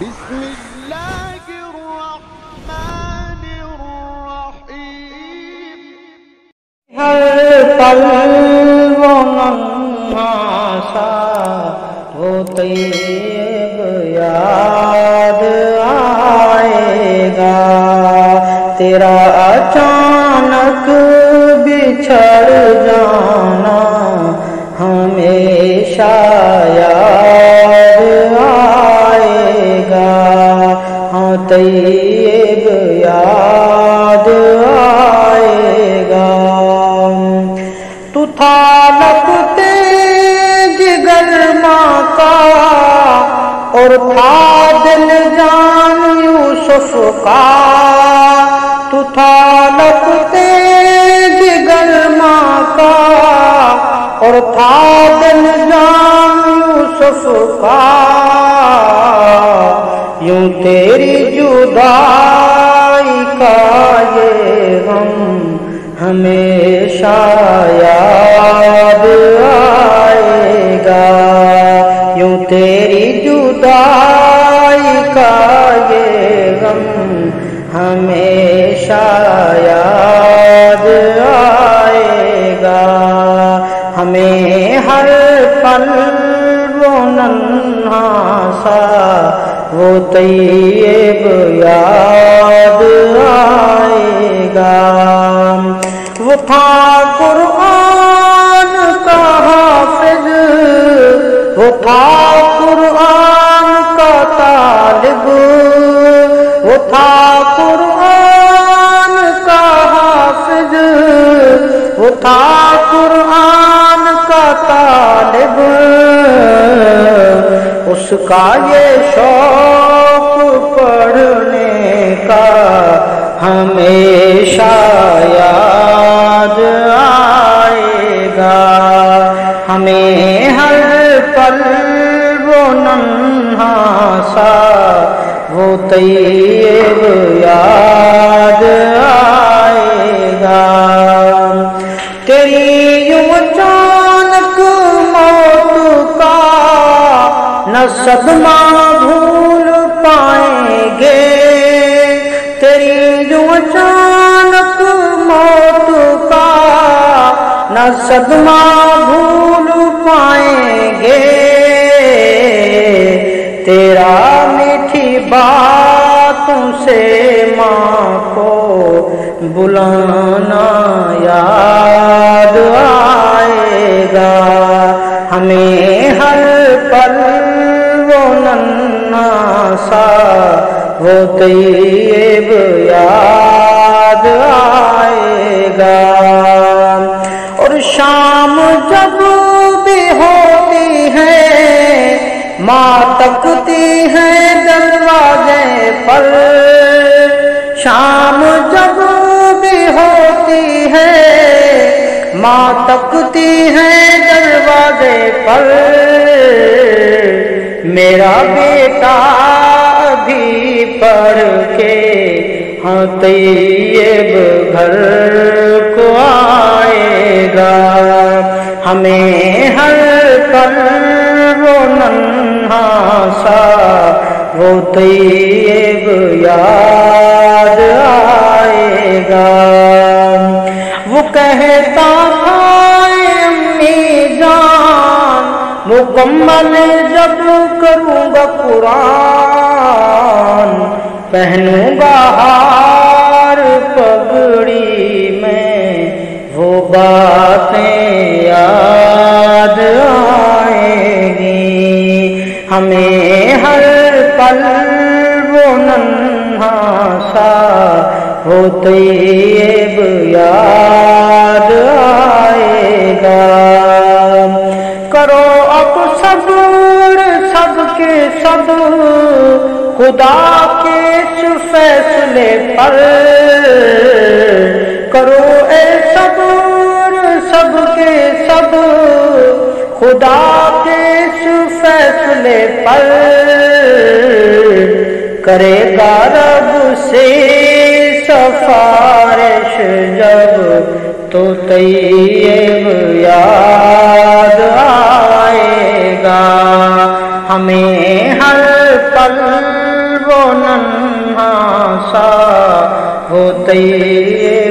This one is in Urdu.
بسم الله الرحمن الرحيم ہر پل وہ ننھا سا وہ طیب یاد آئے گا، تیرا اچانک بچھڑ جانا ہمیشہ یاد آئے گا، ہاں طیب یاد آئے گا۔ تو تھا لگتے جگر ماں کا اور تھا دل جان یوسف کا، تو تھا لگتے جگر ماں کا اور تھا دل جان یوسف کا، یوں تیری جدائی کا یہ غم ہمیشہ یاد آئے گا، یوں تیری جدائی کا یہ غم ہمیشہ یاد آئے گا، ہمیں ہر پل وہ ننھا سا وہ طیب یاد آئے گا۔ وہ تھا قرآن کا حافظ، وہ تھا قرآن کا طالب، وہ تھا قرآن کا حافظ، وہ تھا قرآن کا طالب، اس کا یہ شوق پڑھنے کا ہمیشہ یاد آئے گا، ہمیں ہر پل وہ ننھا سا وہ طیب یاد آئے گا۔ تیری یوں اچانک موت کا نہ صدمہ بھول پائیں گے، تیری یوں اچانک موت کا نہ صدمہ بھول پائیں گے، تیرا میٹھی باتوں سے ماں کو بلانا یاد آئے گا، ہمیں ہر پل وہ ننھا سا وہ طیب یاد آئے گا۔ اور شام جب بھی ہوتی ہے ماں تکتی ہے دروازے پر، شام جب بھی ہوتی ہے ماں تکتی ہے دروازے پر، میرا بیٹا بھی پڑھ کے ہاں طیب گھر کو آئے گا، ہمیں ہر پل وہ ننھا سا وہ طیب یاد آئے گا۔ وہ کہتا تھا امی جان مکمل جب کروں گا قرآن، پہنوں گا ہار پگڑی میں وہ باتیں یاد آئیں گی، ہمیں ہر پل وہ ننھا سا وہ طیب یاد آئے گا۔ کرو اب صبر سب کے سب خدا کے اس فیصلے پر، کرو اے صبر سب کے سب خدا کے اس فیصلے پر، کرے گا رب سے سفارش جب تو طیب یاد آئے گا، ہمیں ہر پل وہ ننھا سا وہ طیب